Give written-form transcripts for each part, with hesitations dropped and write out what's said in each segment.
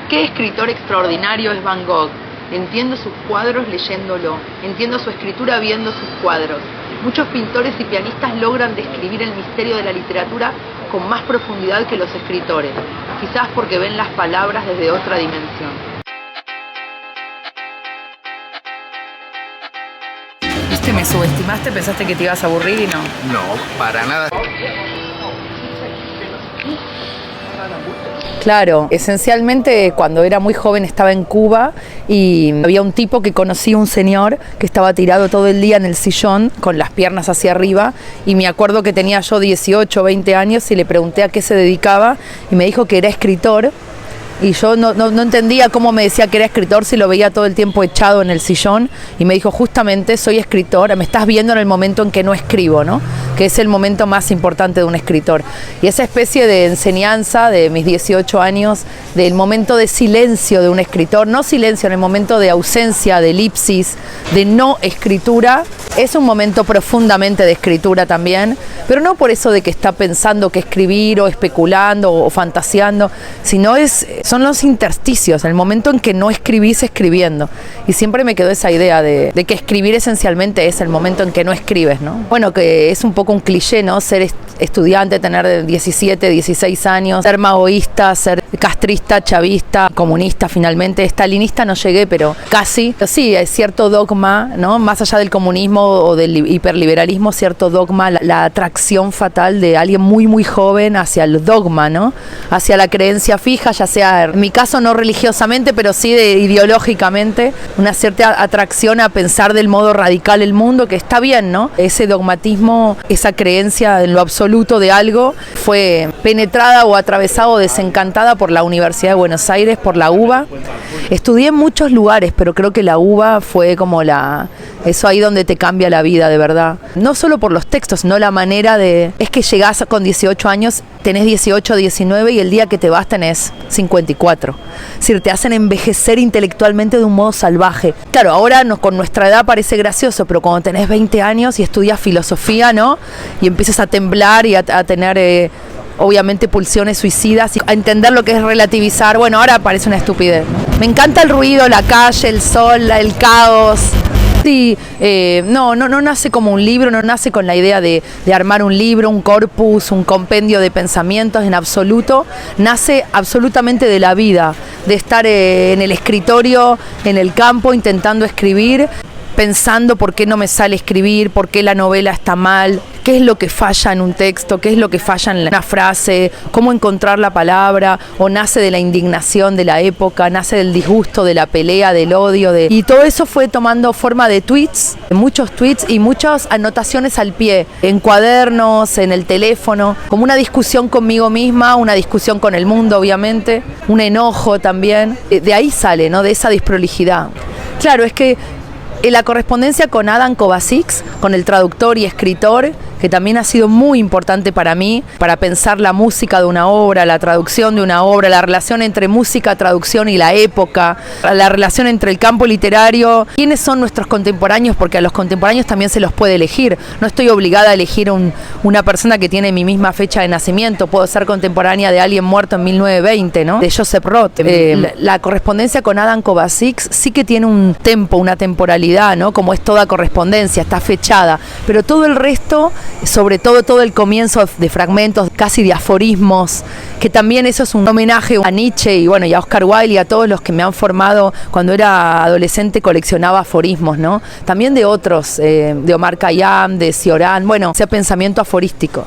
¿Qué escritor extraordinario es Van Gogh? Entiendo sus cuadros leyéndolo, entiendo su escritura viendo sus cuadros. Muchos pintores y pianistas logran describir el misterio de la literatura con más profundidad que los escritores, quizás porque ven las palabras desde otra dimensión. ¿Viste? Me subestimaste, pensaste que te ibas a aburrir y no. No, para nada. Claro, esencialmente cuando era muy joven estaba en Cuba y había un tipo que conocía, un señor que estaba tirado todo el día en el sillón con las piernas hacia arriba, y me acuerdo que tenía yo 18 o 20 años y le pregunté a qué se dedicaba y me dijo que era escritor. Y yo no entendía cómo me decía que era escritor si lo veía todo el tiempo echado en el sillón, y me dijo: justamente soy escritor, me estás viendo en el momento en que no escribo, ¿no? Que es el momento más importante de un escritor. Y esa especie de enseñanza de mis 18 años, del momento de silencio de un escritor, no silencio, en el momento de ausencia, de elipsis, de no escritura, es un momento profundamente de escritura también, pero no por eso de que está pensando que escribir o especulando o fantaseando, sino son los intersticios, el momento en que no escribís escribiendo. Y siempre me quedó esa idea de que escribir esencialmente es el momento en que no escribes, ¿no? Bueno, que es un poco un cliché, ¿no? Ser estudiante, tener 17, 16 años, ser maoísta, ser castrista, chavista, comunista finalmente, estalinista no llegué, pero casi. Pero sí, hay cierto dogma, ¿no? Más allá del comunismo o del hiperliberalismo, cierto dogma, la atracción fatal de alguien muy, muy joven hacia el dogma, ¿no? Hacia la creencia fija, ya sea, en mi caso no religiosamente, pero sí ideológicamente, una cierta atracción a pensar del modo radical el mundo, que está bien, ¿no? Ese dogmatismo, esa creencia en lo absoluto de algo, fue penetrada o atravesada o desencantada por la Universidad de Buenos Aires, por la UBA. Estudié en muchos lugares, pero creo que la UBA fue como eso ahí donde te cambia la vida, de verdad. No solo por los textos, sino la manera es que llegás con 18 años, tenés 18, 19 y el día que te vas tenés 54. Es decir, te hacen envejecer intelectualmente de un modo salvaje. Claro, ahora con nuestra edad parece gracioso, pero cuando tenés 20 años y estudias filosofía, ¿no? Y empiezas a temblar y a tener obviamente pulsiones suicidas y a entender lo que es relativizar, bueno, ahora parece una estupidez, ¿no? Me encanta el ruido, la calle, el sol, el caos. Sí, no nace como un libro, no nace con la idea de armar un libro, un corpus, un compendio de pensamientos en absoluto. Nace absolutamente de la vida, de estar en el escritorio, en el campo, intentando escribir, pensando por qué no me sale escribir, por qué la novela está mal, qué es lo que falla en un texto, qué es lo que falla en una frase, cómo encontrar la palabra, o nace de la indignación de la época, nace del disgusto, de la pelea, del odio, y todo eso fue tomando forma de tweets, muchos tweets y muchas anotaciones al pie, en cuadernos, en el teléfono, como una discusión conmigo misma, una discusión con el mundo, obviamente, un enojo también, de ahí sale, ¿no? De esa desprolijidad. Claro, es que la correspondencia con Adam Kovacic, con el traductor y escritor, que también ha sido muy importante para mí, para pensar la música de una obra, la traducción de una obra, la relación entre música, traducción y la época, la relación entre el campo literario. ¿Quiénes son nuestros contemporáneos? Porque a los contemporáneos también se los puede elegir. No estoy obligada a elegir una persona que tiene mi misma fecha de nacimiento. Puedo ser contemporánea de alguien muerto en 1920, ¿no? De Joseph Roth. La correspondencia con Adam Kovacic sí que tiene un tempo, una temporalidad, ¿no? Como es toda correspondencia, está fechada. Pero todo el resto, sobre todo el comienzo de fragmentos, casi de aforismos, que también eso es un homenaje a Nietzsche y bueno, y a Oscar Wilde y a todos los que me han formado. Cuando era adolescente coleccionaba aforismos, ¿no? También de otros, de Omar Khayyam, de Cioran, bueno, ese pensamiento aforístico.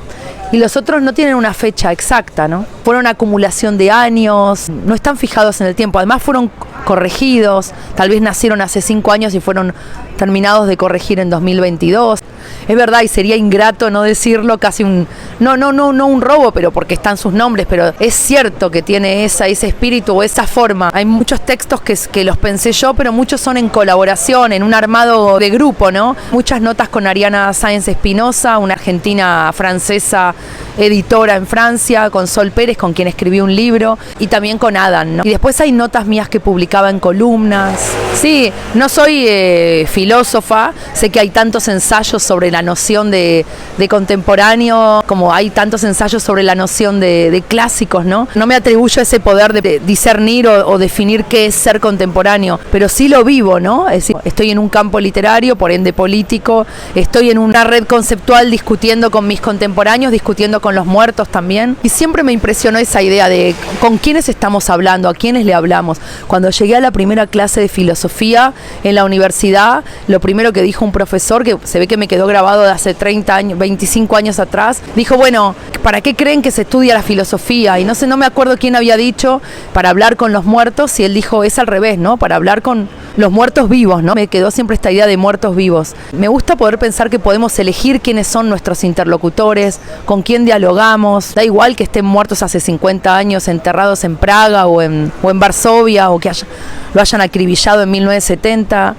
Y los otros no tienen una fecha exacta, ¿no? Fueron acumulación de años, no están fijados en el tiempo, además fueron corregidos, tal vez nacieron hace 5 años y fueron terminados de corregir en 2022. Es verdad, y sería ingrato no decirlo, casi no un robo, pero porque están sus nombres, pero es cierto que tiene ese espíritu o esa forma. Hay muchos textos que los pensé yo, pero muchos son en colaboración, en un armado de grupo, ¿no? Muchas notas con Ariana Sáenz Espinosa, una argentina francesa editora en Francia, con Sol Pérez, con quien escribí un libro, y también con Adam, ¿no? Y después hay notas mías que publicaba en columnas. Sí, no soy filósofa, sé que hay tantos ensayos sobre la noción de contemporáneo, como hay tantos ensayos sobre la noción de clásicos, ¿no? No me atribuyo ese poder de discernir o definir qué es ser contemporáneo, pero sí lo vivo, ¿no? Es decir, estoy en un campo literario, por ende político, estoy en una red conceptual discutiendo con mis contemporáneos, discutiendo con los muertos también, y siempre me impresionó esa idea de con quiénes estamos hablando, a quiénes le hablamos. Cuando llegué a la primera clase de filosofía en la universidad, lo primero que dijo un profesor, que se ve que me quedó grabado de hace 30 años, 25 años atrás, dijo, bueno, ¿para qué creen que se estudia la filosofía? Y no me acuerdo quién había dicho, para hablar con los muertos, y él dijo, es al revés, ¿no? Para hablar con los muertos vivos, ¿no? Me quedó siempre esta idea de muertos vivos. Me gusta poder pensar que podemos elegir quiénes son nuestros interlocutores, con quién dialogamos. Da igual que estén muertos hace 50 años, enterrados en Praga o en Varsovia, o que lo hayan acribillado en 1970.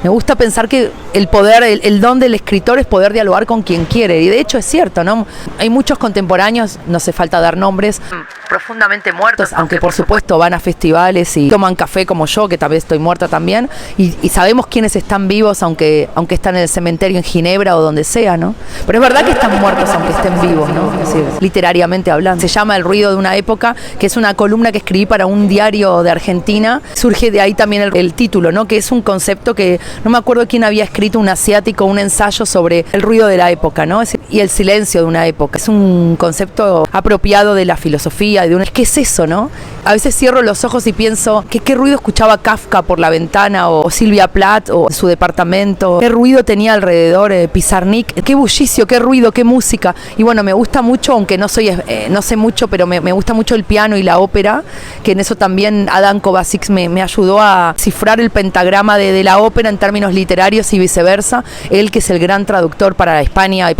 Me gusta pensar que el poder, el don del escritor es poder dialogar con quien quiere, y de hecho es cierto, ¿no? Hay muchos contemporáneos, no hace falta dar nombres, profundamente muertos, aunque por supuesto van a festivales y toman café como yo, que tal vez estoy muerta también, y sabemos quiénes están vivos, aunque están en el cementerio en Ginebra o donde sea, ¿no? Pero es verdad que están muertos aunque estén vivos, ¿no? Es decir, literariamente hablando. Se llama El ruido de una época, que es una columna que escribí para un diario de Argentina. Surge de ahí también el título, ¿no? Que es un concepto que no me acuerdo quién había escrito, un asiático, un ensayo sobre el ruido de la época, ¿no? Y el silencio de una época. Es un concepto apropiado de la filosofía, ¿qué es eso, no? A veces cierro los ojos y pienso, ¿qué ruido escuchaba Kafka por la ventana, o Silvia Plath, o en su departamento? ¿Qué ruido tenía alrededor Pizarnik? ¿Qué bullicio, qué ruido, qué música? Y bueno, me gusta mucho, aunque no sé mucho, pero me gusta mucho el piano y la ópera, que en eso también Adam Kovacic me ayudó a cifrar el pentagrama de la ópera en términos literarios y viceversa. Él, que es el gran traductor para España y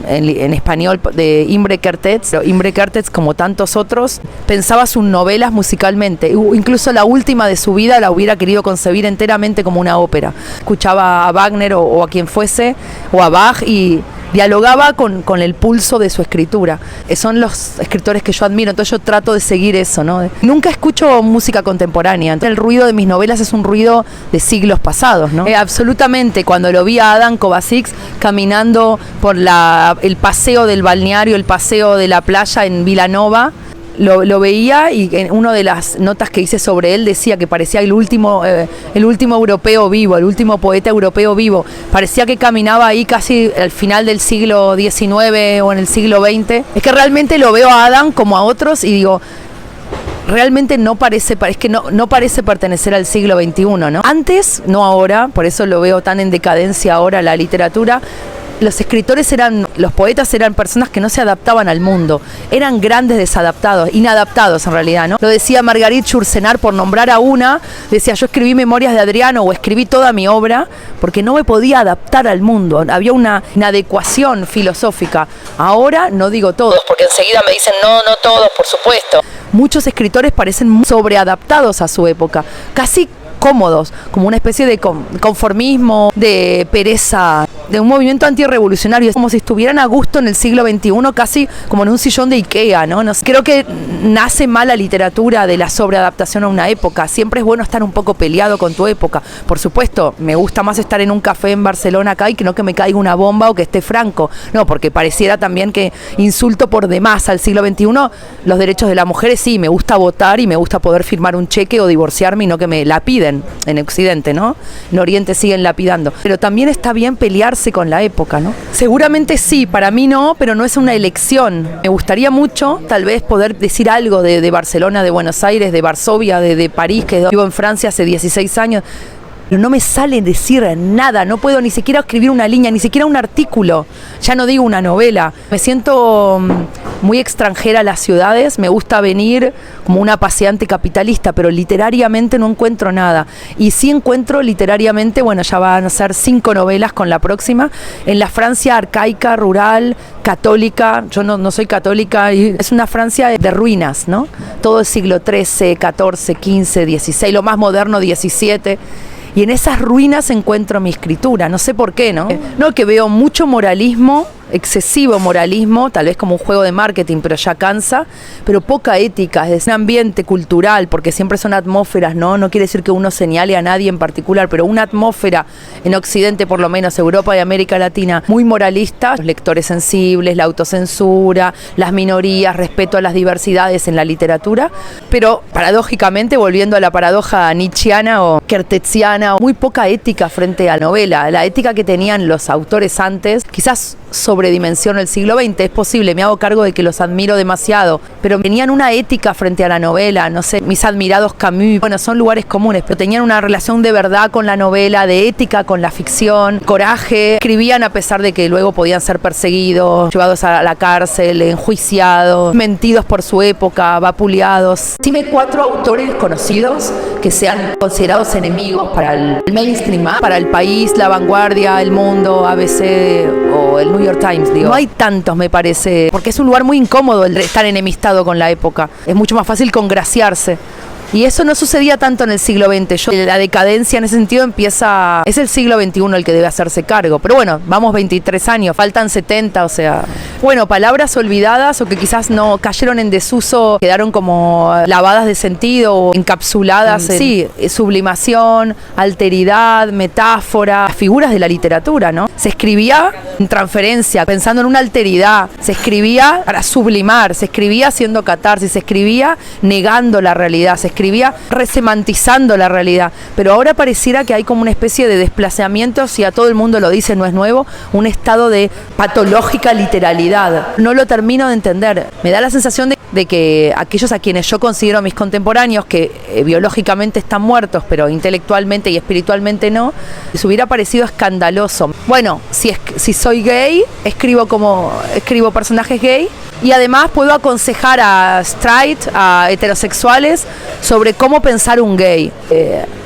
en español de Imre Kertész. Imre Kertész, como tantos otros, pensaba sus novelas musicalmente. Incluso la última de su vida la hubiera querido concebir enteramente como una ópera. Escuchaba a Wagner o a quien fuese, o a Bach, y dialogaba con el pulso de su escritura. Son los escritores que yo admiro, entonces yo trato de seguir eso, ¿no? Nunca escucho música contemporánea, entonces el ruido de mis novelas es un ruido de siglos pasados, ¿no? Absolutamente, cuando lo vi a Adam Kovacic caminando por el paseo del balneario, el paseo de la playa en Vilanova, lo veía, y en una de las notas que hice sobre él decía que parecía el último europeo vivo, el último poeta europeo vivo. Parecía que caminaba ahí casi al final del siglo XIX o en el siglo XX. Es que realmente lo veo a Adam como a otros y digo, realmente no parece pertenecer al siglo XXI, ¿no? Antes, no ahora, por eso lo veo tan en decadencia ahora la literatura. Los poetas eran personas que no se adaptaban al mundo, eran grandes desadaptados, inadaptados en realidad, ¿no? Lo decía Marguerite Yourcenar, por nombrar a una, decía, yo escribí Memorias de Adriano o escribí toda mi obra porque no me podía adaptar al mundo, había una inadecuación filosófica. Ahora no digo todos, porque enseguida me dicen, no todos, por supuesto. Muchos escritores parecen muy sobreadaptados a su época, casi cómodos, como una especie de conformismo, de pereza, de un movimiento antirrevolucionario, como si estuvieran a gusto en el siglo XXI, casi como en un sillón de Ikea, ¿no? Creo que nace mal la literatura de la sobreadaptación a una época. Siempre es bueno estar un poco peleado con tu época. Por supuesto, me gusta más estar en un café en Barcelona acá y que no que me caiga una bomba o que esté Franco. No, porque pareciera también que insulto por demás al siglo XXI los derechos de las mujeres. Sí, me gusta votar y me gusta poder firmar un cheque o divorciarme y no que me lapiden en Occidente, ¿no? En Oriente siguen lapidando. Pero también está bien pelearse con la época, ¿no? Seguramente sí, para mí no, pero no es una elección. Me gustaría mucho, tal vez, poder decir algo de Barcelona, de Buenos Aires, de Varsovia, de París, que vivo en Francia hace 16 años. Pero no me sale decir nada, no puedo ni siquiera escribir una línea, ni siquiera un artículo, ya no digo una novela. Me siento muy extranjera a las ciudades, me gusta venir como una paseante capitalista, pero literariamente no encuentro nada. Y sí encuentro literariamente, bueno, ya van a ser 5 novelas con la próxima, en la Francia arcaica, rural, católica. Yo no soy católica, y es una Francia de ruinas, ¿no? Todo el siglo XIII, XIV, XV, XVI, lo más moderno, XVII. Y en esas ruinas encuentro mi escritura, no sé por qué, ¿no? No, que veo mucho moralismo, excesivo moralismo, tal vez como un juego de marketing, pero ya cansa, pero poca ética, es un ambiente cultural, porque siempre son atmósferas, ¿no? No quiere decir que uno señale a nadie en particular, pero una atmósfera en Occidente, por lo menos Europa y América Latina, muy moralista, los lectores sensibles, la autocensura, las minorías, respeto a las diversidades en la literatura, pero paradójicamente, volviendo a la paradoja nietzscheana o kertetziana, muy poca ética frente a la novela. La ética que tenían los autores antes, quizás sobredimensiono el siglo XX, es posible, me hago cargo de que los admiro demasiado, pero tenían una ética frente a la novela, no sé, mis admirados Camus, bueno, son lugares comunes, pero tenían una relación de verdad con la novela, de ética con la ficción, coraje, escribían a pesar de que luego podían ser perseguidos, llevados a la cárcel, enjuiciados, mentidos por su época, vapuleados. Dime 4 autores conocidos que sean considerados enemigos para el mainstream, para El País, La Vanguardia, El Mundo, ABC o el New York Times, digo. No hay tantos, me parece, porque es un lugar muy incómodo el estar enemistado con la época. Es mucho más fácil congraciarse. Y eso no sucedía tanto en el siglo XX. La decadencia en ese sentido empieza... Es el siglo XXI el que debe hacerse cargo. Pero bueno, vamos 23 años, faltan 70, o sea... Bueno, palabras olvidadas o que quizás no cayeron en desuso, quedaron como lavadas de sentido o encapsuladas en... Sí, sublimación, alteridad, metáfora, figuras de la literatura, ¿no? Se escribía en transferencia, pensando en una alteridad. Se escribía para sublimar, se escribía haciendo catarsis, se escribía negando la realidad, se escribía resemantizando la realidad, pero ahora pareciera que hay como una especie de desplazamiento, si a todo el mundo lo dice, no es nuevo, un estado de patológica literalidad. No lo termino de entender. Me da la sensación de que aquellos a quienes yo considero mis contemporáneos, que biológicamente están muertos, pero intelectualmente y espiritualmente no, les hubiera parecido escandaloso. Bueno, si soy gay, escribo personajes gay, y además puedo aconsejar a straight, a heterosexuales, sobre cómo pensar un gay.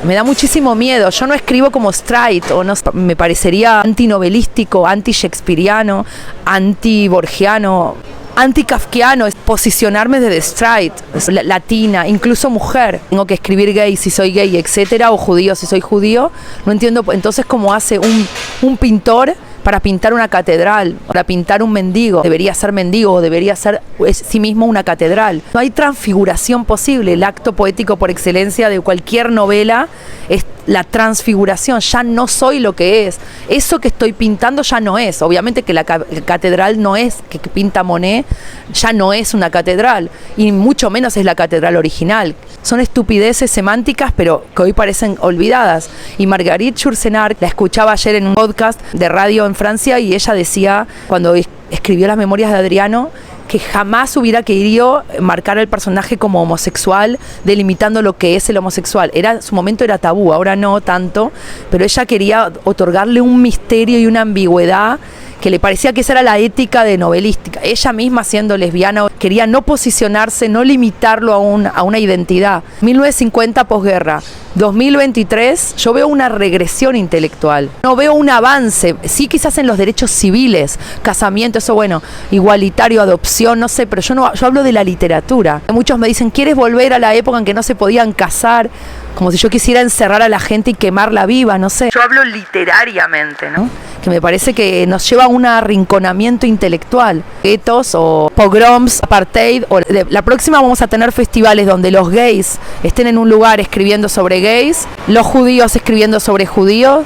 Me da muchísimo miedo. Yo no escribo como straight, o no, me parecería antinovelístico, anti-shakespeariano, anti-borgiano, anti-kafkiano, es posicionarme desde straight, latina, incluso mujer. Tengo que escribir gay si soy gay, etcétera, o judío si soy judío. No entiendo entonces cómo hace un pintor para pintar una catedral, para pintar un mendigo. Debería ser mendigo, debería ser sí mismo una catedral. No hay transfiguración posible. El acto poético por excelencia de cualquier novela es la transfiguración. Ya no soy lo que es. Eso que estoy pintando ya no es. Obviamente que la catedral no es, que pinta Monet, ya no es una catedral. Y mucho menos es la catedral original. Son estupideces semánticas, pero que hoy parecen olvidadas. Y Marguerite Yourcenar, la escuchaba ayer en un podcast de radio en Francia, y ella decía, cuando escribió las memorias de Adriano, que jamás hubiera querido marcar al personaje como homosexual, delimitando lo que es el homosexual. Su momento era tabú, ahora no tanto, pero ella quería otorgarle un misterio y una ambigüedad que le parecía que esa era la ética de novelística. Ella misma, siendo lesbiana, quería no posicionarse, no limitarlo a una identidad. 1950, posguerra. 2023, yo veo una regresión intelectual. No veo un avance, sí quizás en los derechos civiles, casamiento, eso bueno, igualitario, adopción, no sé, pero yo hablo de la literatura. Muchos me dicen, ¿quieres volver a la época en que no se podían casar? Como si yo quisiera encerrar a la gente y quemarla viva, no sé. Yo hablo literariamente, ¿no? Que me parece que nos lleva a un arrinconamiento intelectual. Guetos o pogroms, apartheid. La próxima vamos a tener festivales donde los gays estén en un lugar escribiendo sobre gays, los judíos escribiendo sobre judíos.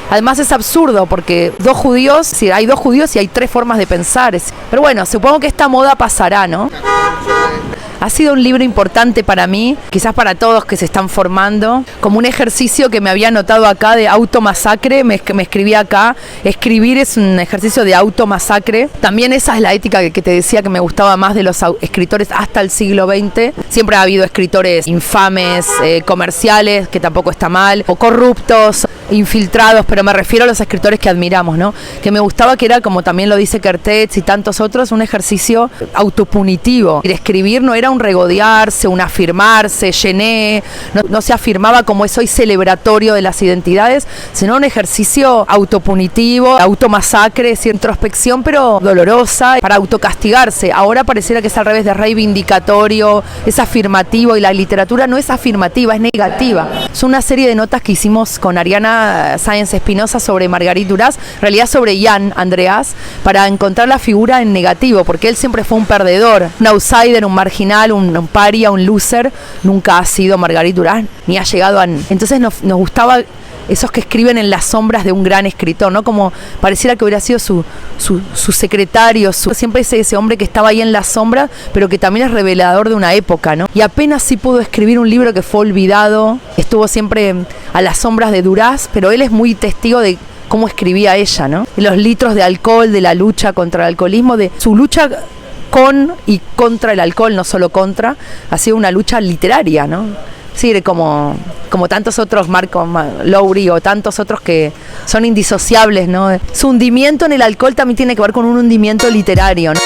Además es absurdo porque hay dos judíos y hay 3 formas de pensar. Pero bueno, supongo que esta moda pasará, ¿no? Ha sido un libro importante para mí, quizás para todos que se están formando, como un ejercicio que me había anotado acá de automasacre, me escribí acá. Escribir es un ejercicio de automasacre. También esa es la ética que te decía que me gustaba más de los escritores hasta el siglo XX. Siempre ha habido escritores infames, comerciales, que tampoco está mal, o corruptos, infiltrados, pero me refiero a los escritores que admiramos, ¿no? Que me gustaba que era, como también lo dice Kertész y tantos otros, un ejercicio autopunitivo. El escribir no era un regodearse, un afirmarse, no se afirmaba como soy celebratorio de las identidades, sino un ejercicio autopunitivo, automasacre, introspección, pero dolorosa, para autocastigarse. Ahora pareciera que es al revés, de reivindicatorio, es afirmativo, y la literatura no es afirmativa, es negativa. Son una serie de notas que hicimos con Ariana Sáenz Espinosa sobre Margarit Duras, en realidad sobre Jan Andreas, para encontrar la figura en negativo, porque él siempre fue un perdedor, un outsider, un marginal, un paria, un loser. Nunca ha sido Margarit Duras, ni ha llegado a... Entonces nos gustaba esos que escriben en las sombras de un gran escritor, ¿no? Como pareciera que hubiera sido su secretario, siempre ese hombre que estaba ahí en las sombras, pero que también es revelador de una época, ¿no? Y apenas sí pudo escribir un libro que fue olvidado, estuvo siempre a las sombras de Duras, pero él es muy testigo de cómo escribía ella, ¿no? De los litros de alcohol, de la lucha contra el alcoholismo, de su lucha con y contra el alcohol, no solo contra, ha sido una lucha literaria, ¿no? Sí, como tantos otros, Marco Lowry o tantos otros que son indisociables, ¿no? Su hundimiento en el alcohol también tiene que ver con un hundimiento literario, ¿no?